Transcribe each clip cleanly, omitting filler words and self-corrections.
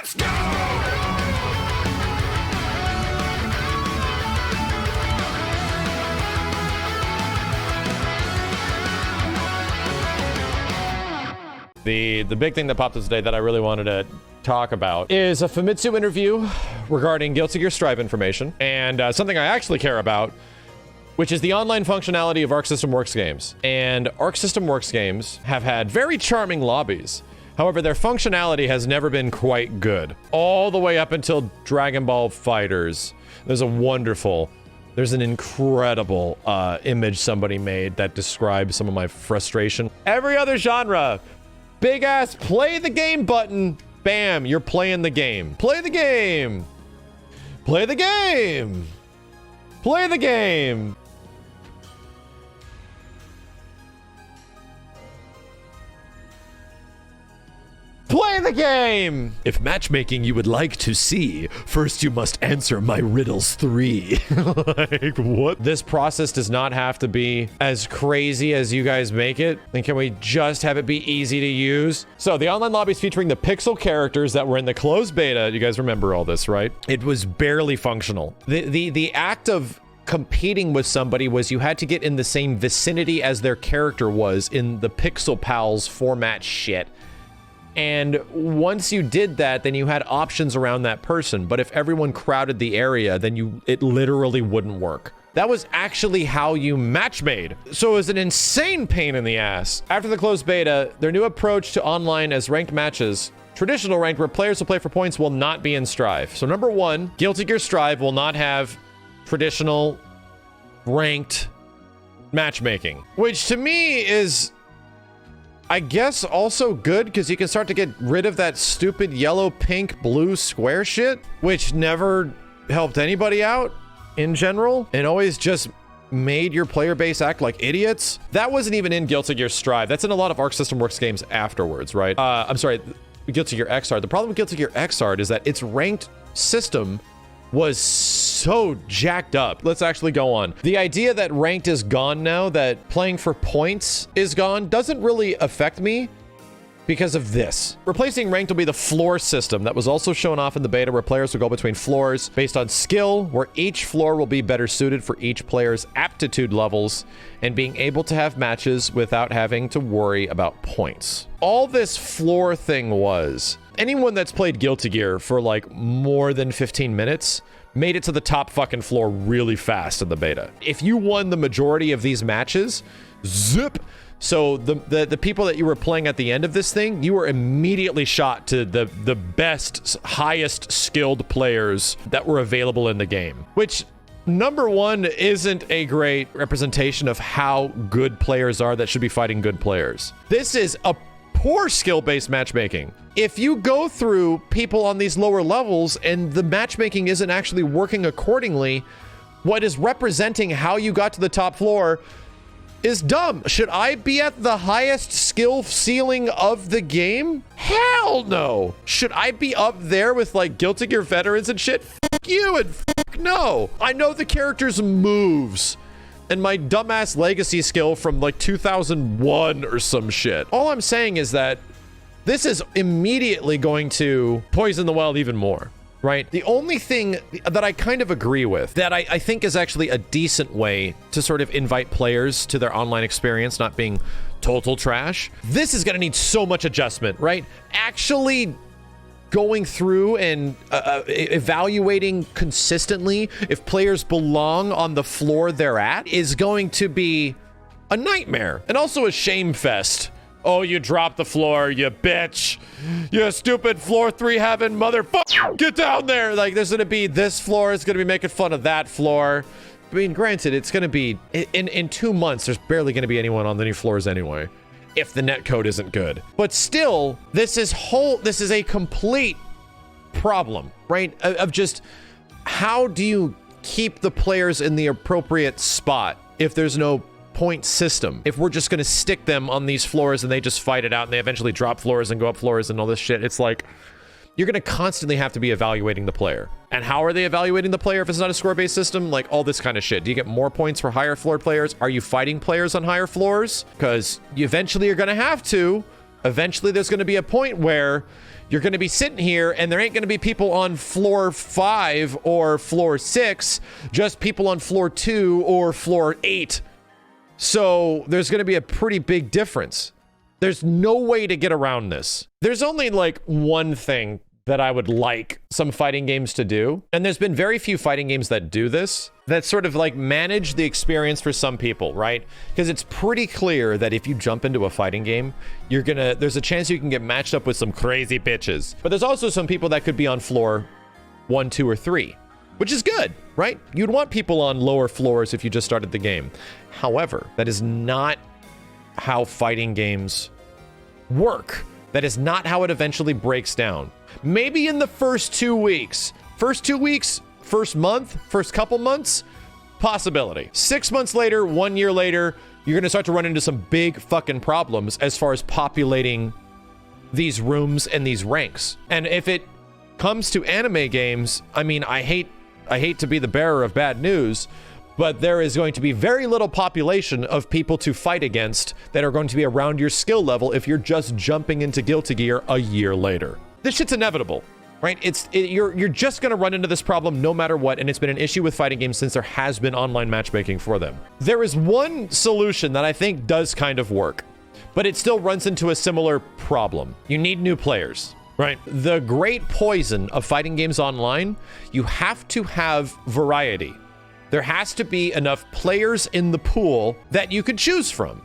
Let's go! The big thing that popped up today that I really wanted to talk about is a Famitsu interview regarding Guilty Gear Strive information, and something I actually care about, which is the online functionality of Arc System Works games. And Arc System Works games have had very charming lobbies. However, their functionality has never been quite good. All the way up until Dragon Ball FighterZ. There's an incredible image somebody made that describes some of my frustration. Every other genre, big ass play the game button, bam, you're playing the game. Play the game. Play the game. Play the game. Play the game! If matchmaking you would like to see, first you must answer my riddles 3. Like, what? This process does not have to be as crazy as you guys make it. And can we just have it be easy to use? So the online lobby is featuring the pixel characters that were in the closed beta. You guys remember all this, right? It was barely functional. The act of competing with somebody was you had to get in the same vicinity as their character was in the Pixel Pals format shit. And once you did that, then you had options around that person. But if everyone crowded the area, then it literally wouldn't work. That was actually how you match made. So it was an insane pain in the ass. After the closed beta, their new approach to online as ranked matches, traditional ranked where players will play for points, will not be in Strive. So number one, Guilty Gear Strive will not have traditional ranked matchmaking, which to me is, I guess, also good because you can start to get rid of that stupid yellow, pink, blue square shit, which never helped anybody out in general and always just made your player base act like idiots. That wasn't even in Guilty Gear Strive. That's in a lot of Arc System Works games afterwards, right? I'm sorry, Guilty Gear Xrd. The problem with Guilty Gear Xrd is that its ranked system was so jacked up. Let's actually go on. The idea that ranked is gone now, that playing for points is gone, doesn't really affect me because of this. Replacing ranked will be the floor system that was also shown off in the beta, where players will go between floors based on skill, where each floor will be better suited for each player's aptitude levels and being able to have matches without having to worry about points. All this floor thing was, anyone that's played Guilty Gear for like more than 15 minutes made it to the top fucking floor really fast in the beta. If you won the majority of these matches, zip. So the people that you were playing at the end of this thing, you were immediately shot to the best, highest skilled players that were available in the game, which number one isn't a great representation of how good players are that should be fighting good players. This is a poor skill-based matchmaking. If you go through people on these lower levels and the matchmaking isn't actually working accordingly, what is representing how you got to the top floor is dumb. Should I be at the highest skill ceiling of the game? Hell no. Should I be up there with like Guilty Gear veterans and shit? Fuck you and fuck no. I know the character's moves and my dumbass legacy skill from like 2001 or some shit. All I'm saying is that this is immediately going to poison the well even more, right? The only thing that I kind of agree with, that I think is actually a decent way to sort of invite players to their online experience not being total trash, this is gonna need so much adjustment, right? Actually going through and evaluating consistently if players belong on the floor they're at is going to be a nightmare and also a shame fest. Oh, you dropped the floor, you bitch. You stupid floor 3 having motherfucker. Get down there. Like, there's gonna be this floor, it's gonna be making fun of that floor. I mean, granted, it's gonna be, in 2 months, there's barely gonna be anyone on the new floors anyway, if the netcode isn't good. But still, this is a complete problem, right? Of just, how do you keep the players in the appropriate spot if there's no point system? If we're just gonna stick them on these floors and they just fight it out and they eventually drop floors and go up floors and all this shit, it's like, you're gonna constantly have to be evaluating the player. And how are they evaluating the player if it's not a score-based system? Like, all this kind of shit. Do you get more points for higher floor players? Are you fighting players on higher floors? Because you eventually are gonna have to, Eventually, there's going to be a point where you're going to be sitting here and there ain't going to be people on floor 5 or floor 6, just people on floor 2 or floor 8. So there's going to be a pretty big difference. There's no way to get around this. There's only like one thing that I would like some fighting games to do. And there's been very few fighting games that do this, that sort of like manage the experience for some people, right? Because it's pretty clear that if you jump into a fighting game, there's a chance you can get matched up with some crazy bitches. But there's also some people that could be on floor 1, 2, or 3, which is good, right? You'd want people on lower floors if you just started the game. However, that is not how fighting games work. That is not how it eventually breaks down. Maybe in the first 2 weeks, first month, first couple months, possibility. 6 months later, 1 year later, you're going to start to run into some big fucking problems as far as populating these rooms and these ranks. And if it comes to anime games, I mean, I hate to be the bearer of bad news, but there is going to be very little population of people to fight against that are going to be around your skill level if you're just jumping into Guilty Gear a year later. This shit's inevitable, right? You're just going to run into this problem no matter what, and it's been an issue with fighting games since there has been online matchmaking for them. There is one solution that I think does kind of work, but it still runs into a similar problem. You need new players, right? The great poison of fighting games online, you have to have variety. There has to be enough players in the pool that you could choose from,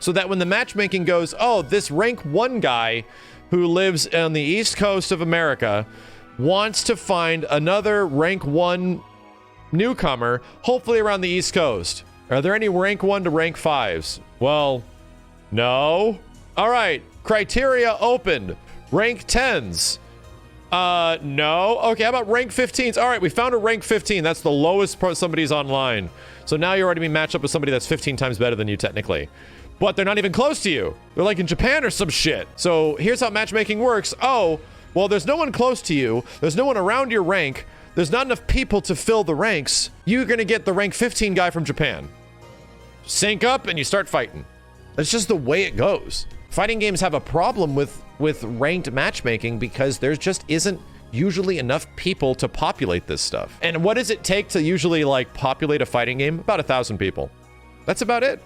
so that when the matchmaking goes, oh, this rank 1 guy who lives on the East Coast of America wants to find another rank 1 newcomer, hopefully around the East Coast. Are there any rank 1 to rank 5s? Well, no. All right, criteria opened. Rank 10s. No. Okay, how about rank 15s? All right, we found a rank 15. That's the lowest somebody's online. So now you're already being matched up with somebody that's 15 times better than you technically. But they're not even close to you. They're like in Japan or some shit. So here's how matchmaking works. Oh, well, there's no one close to you. There's no one around your rank. There's not enough people to fill the ranks. You're going to get the rank 15 guy from Japan. Sync up and you start fighting. That's just the way it goes. Fighting games have a problem with ranked matchmaking because there just isn't usually enough people to populate this stuff. And what does it take to usually like populate a fighting game? About 1,000 people. That's about it.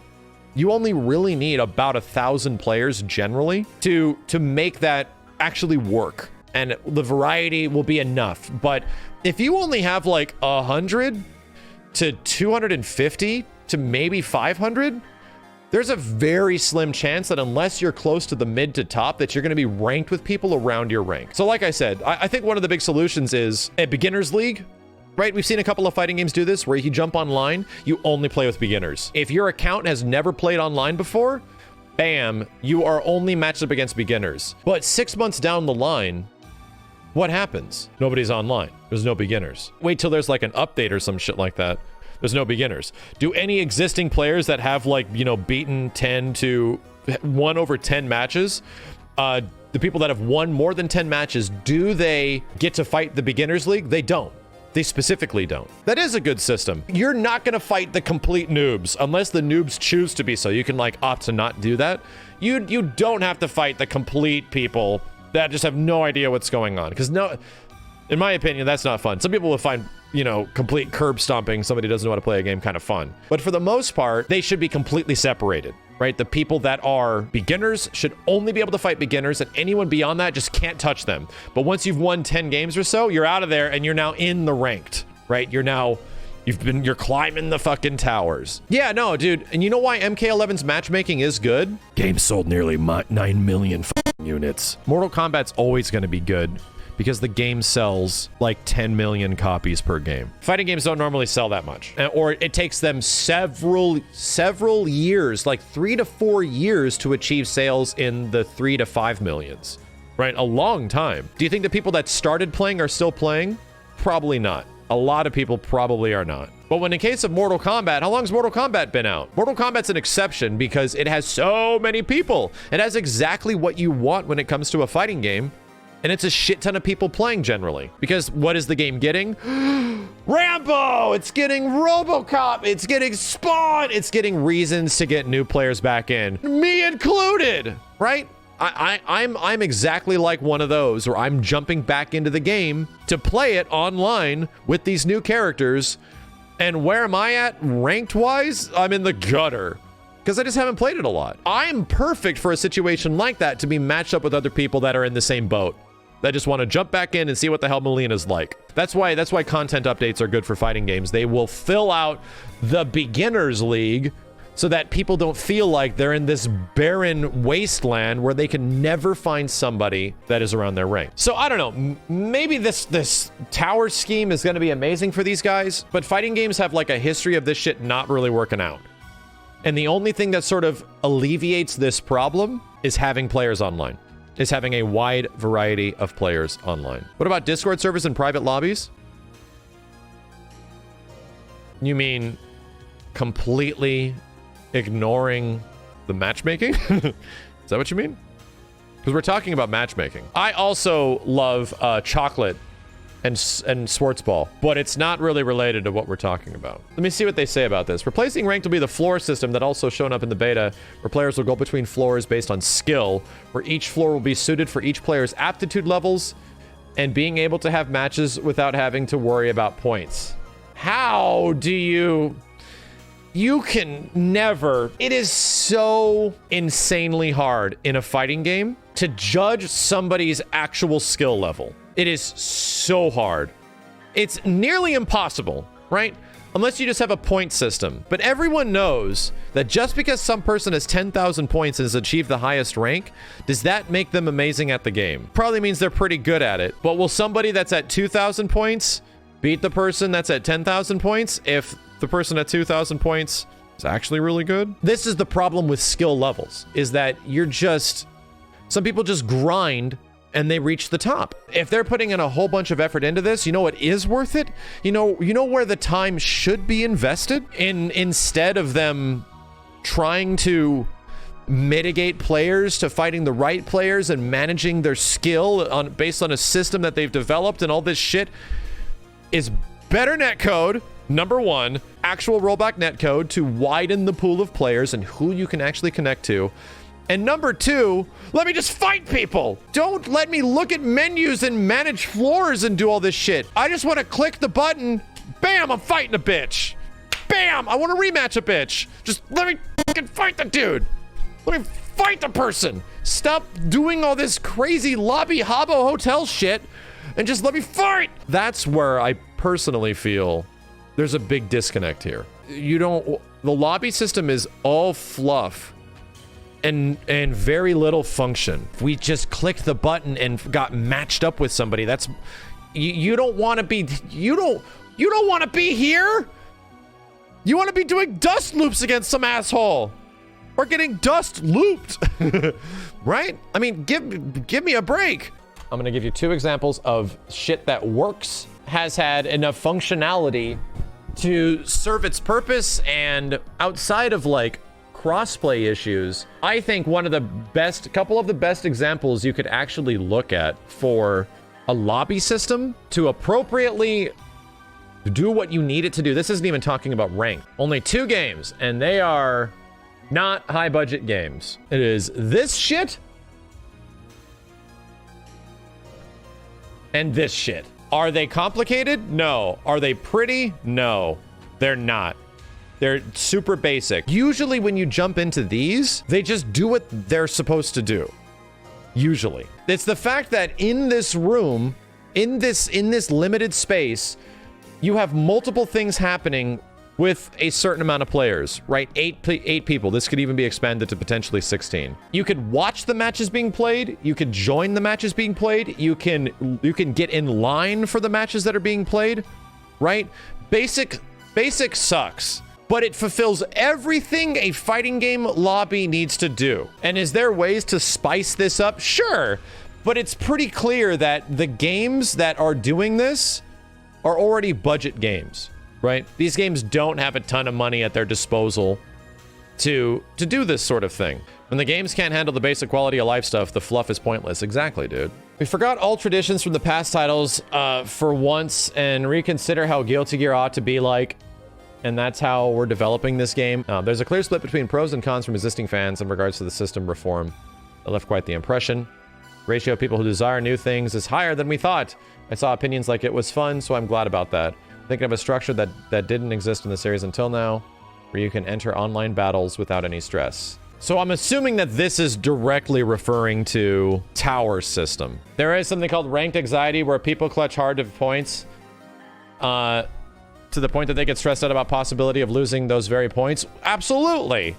You only really need about 1,000 players generally to make that actually work. And the variety will be enough. But if you only have like 100 to 250 to maybe 500, there's a very slim chance that unless you're close to the mid to top, that you're going to be ranked with people around your rank. So like I said, I think one of the big solutions is a beginner's league. Right, we've seen a couple of fighting games do this where you jump online, you only play with beginners. If your account has never played online before, bam, you are only matched up against beginners. But 6 months down the line, what happens? Nobody's online. There's no beginners. Wait till there's like an update or some shit like that. There's no beginners. Do any existing players that have like, you know, beaten 10 to 1 over 10 matches, the people that have won more than 10 matches, do they get to fight the beginners league? They don't. They specifically don't. That is a good system. You're not gonna fight the complete noobs unless the noobs choose to be so. You can like opt to not do that. You don't have to fight the complete people that just have no idea what's going on. Because no, in my opinion, that's not fun. Some people will find, you know, complete curb stomping somebody doesn't know how to play a game kind of fun. But for the most part, they should be completely separated, right? The people that are beginners should only be able to fight beginners, and anyone beyond that just can't touch them. But once you've won 10 games or so, you're out of there and you're now in the ranked, right? You're climbing the fucking towers. Yeah, no, dude. And you know why MK11's matchmaking is good? Game sold nearly 9 million units. Mortal Kombat's always going to be good because the game sells like 10 million copies per game. Fighting games don't normally sell that much, or it takes them several years, like 3 to 4 years to achieve sales in the 3 to 5 millions, right? A long time. Do you think the people that started playing are still playing? Probably not. A lot of people probably are not. But when in case of Mortal Kombat, how long's Mortal Kombat been out? Mortal Kombat's an exception because it has so many people. It has exactly what you want when it comes to a fighting game. And it's a shit ton of people playing generally. Because what is the game getting? Rambo! It's getting RoboCop! It's getting Spawn! It's getting reasons to get new players back in. Me included! Right? I'm exactly like one of those, where I'm jumping back into the game to play it online with these new characters. And where am I at ranked wise? I'm in the gutter because I just haven't played it a lot. I'm perfect for a situation like that, to be matched up with other people that are in the same boat, that just want to jump back in and see what the hell Melina's like. That's why content updates are good for fighting games. They will fill out the beginners league so that people don't feel like they're in this barren wasteland where they can never find somebody that is around their rank. So I don't know, maybe this tower scheme is going to be amazing for these guys, but fighting games have like a history of this shit not really working out. And the only thing that sort of alleviates this problem is having players online, is having a wide variety of players online. What about Discord servers and private lobbies? You mean completely ignoring the matchmaking? Is that what you mean? Because we're talking about matchmaking. I also love chocolate and sports ball, but it's not really related to what we're talking about. Let me see what they say about this. Replacing ranked will be the floor system that also shown up in the beta, where players will go between floors based on skill, where each floor will be suited for each player's aptitude levels and being able to have matches without having to worry about points. How do you... You can never... It is so insanely hard in a fighting game to judge somebody's actual skill level. It is so hard. It's nearly impossible, right? Unless you just have a point system. But everyone knows that just because some person has 10,000 points and has achieved the highest rank, does that make them amazing at the game? Probably means they're pretty good at it. But will somebody that's at 2,000 points beat the person that's at 10,000 points if the person at 2,000 points is actually really good? This is the problem with skill levels, is that you're just... Some people just grind and they reach the top. If they're putting in a whole bunch of effort into this, you know what is worth it? You know where the time should be invested? Instead of them trying to mitigate players to fighting the right players and managing their skill based on a system that they've developed and all this shit, is better netcode. Number one, actual rollback netcode to widen the pool of players and who you can actually connect to. And number two, let me just fight people. Don't let me look at menus and manage floors and do all this shit. I just want to click the button. Bam, I'm fighting a bitch. Bam, I want to rematch a bitch. Just let me fucking fight the dude. Let me fight the person. Stop doing all this crazy lobby hobo hotel shit and just let me fight. That's where I personally feel there's a big disconnect here. The lobby system is all fluff and very little function. If we just clicked the button and got matched up with somebody, that's... You don't want to be... You don't want to be here? You want to be doing dust loops against some asshole. Or getting dust looped. Right? I mean, give me a break. I'm going to give you two examples of shit that works, has had enough functionality to serve its purpose, and outside of like crossplay issues, I think couple of the best examples you could actually look at for a lobby system to appropriately do what you need it to do. This isn't even talking about rank. Only 2 games, and they are not high budget games. It is this shit and this shit. Are they complicated? No. Are they pretty? No, they're not. They're super basic. Usually when you jump into these, they just do what they're supposed to do. Usually. It's the fact that in this room, in this limited space, you have multiple things happening with a certain amount of players, right? 8 people. This could even be expanded to potentially 16. You could watch the matches being played. You could join the matches being played. You can get in line for the matches that are being played, right? Basic sucks, but it fulfills everything a fighting game lobby needs to do. And is there ways to spice this up? Sure, but it's pretty clear that the games that are doing this are already budget games. Right? These games don't have a ton of money at their disposal to do this sort of thing. When the games can't handle the basic quality of life stuff, the fluff is pointless. Exactly, dude. We forgot all traditions from the past titles for once and reconsider how Guilty Gear ought to be like. And that's how we're developing this game. There's a clear split between pros and cons from existing fans in regards to the system reform. It left quite the impression. Ratio of people who desire new things is higher than we thought. I saw opinions like it was fun, so I'm glad about that. Thinking of a structure that didn't exist in the series until now, where you can enter online battles without any stress. So I'm assuming that this is directly referring to tower system. There is something called ranked anxiety where people clutch hard to points to the point that they get stressed out about possibility of losing those very points. Absolutely.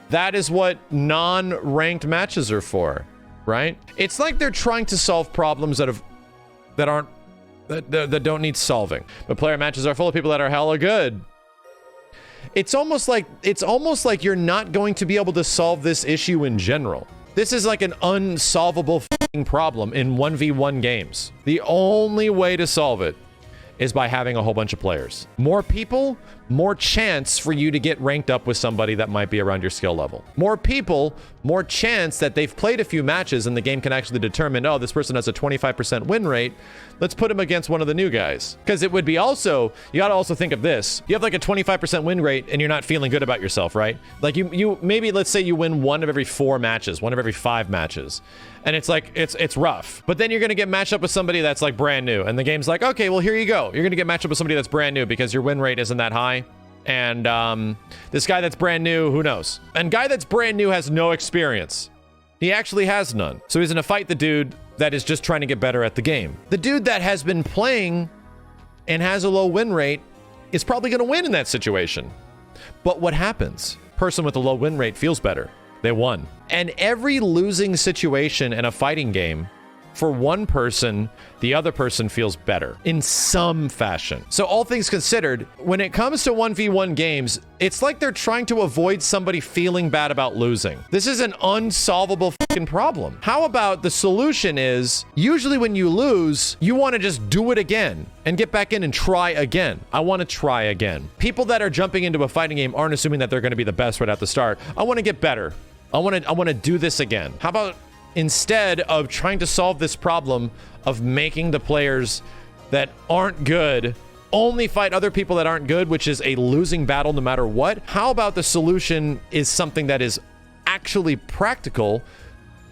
That is what non-ranked matches are for, right? It's like they're trying to solve problems that don't need solving. But player matches are full of people that are hella good. It's almost like you're not going to be able to solve this issue in general. This is like an unsolvable f***ing problem in 1v1 games. The only way to solve it is by having a whole bunch of players. More people, more chance for you to get ranked up with somebody that might be around your skill level. More people, more chance that they've played a few matches and the game can actually determine, oh, this person has a 25% win rate. Let's put him against one of the new guys. Because it would be also, you gotta also think of this. You have like a 25% win rate and you're not feeling good about yourself, right? Like you maybe, let's say you win 1 of every 4 matches, 1 of every 5 matches. And it's like, it's rough. But then you're gonna get matched up with somebody that's like brand new. And the game's like, okay, well, here you go. You're gonna get matched up with somebody that's brand new because your win rate isn't that high. And this guy that's brand new, who knows? And guy that's brand new has no experience. He actually has none. So he's gonna fight the dude that is just trying to get better at the game. The dude that has been playing and has a low win rate is probably gonna win in that situation. But what happens? Person with a low win rate feels better. They won. And every losing situation in a fighting game, for one person, the other person feels better in some fashion. So all things considered, when it comes to 1v1 games, it's like they're trying to avoid somebody feeling bad about losing. This is an unsolvable fucking problem. How about the solution is, usually when you lose, you want to just do it again and get back in and try again. I want to try again. People that are jumping into a fighting game aren't assuming that they're going to be the best right at the start. I want to get better. I want to do this again. How about instead of trying to solve this problem of making the players that aren't good only fight other people that aren't good, which is a losing battle no matter what? How about the solution is something that is actually practical,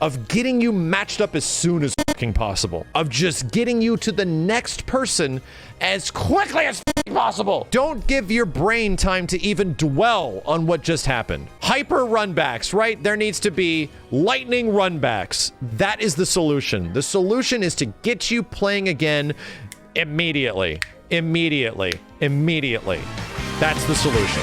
of getting you matched up as soon as fucking possible, of just getting you to the next person as quickly as possible. Don't give your brain time to even dwell on what just happened. Hyper runbacks, right? There needs to be lightning runbacks. That is the solution. The solution is to get you playing again immediately. Immediately. Immediately. That's the solution.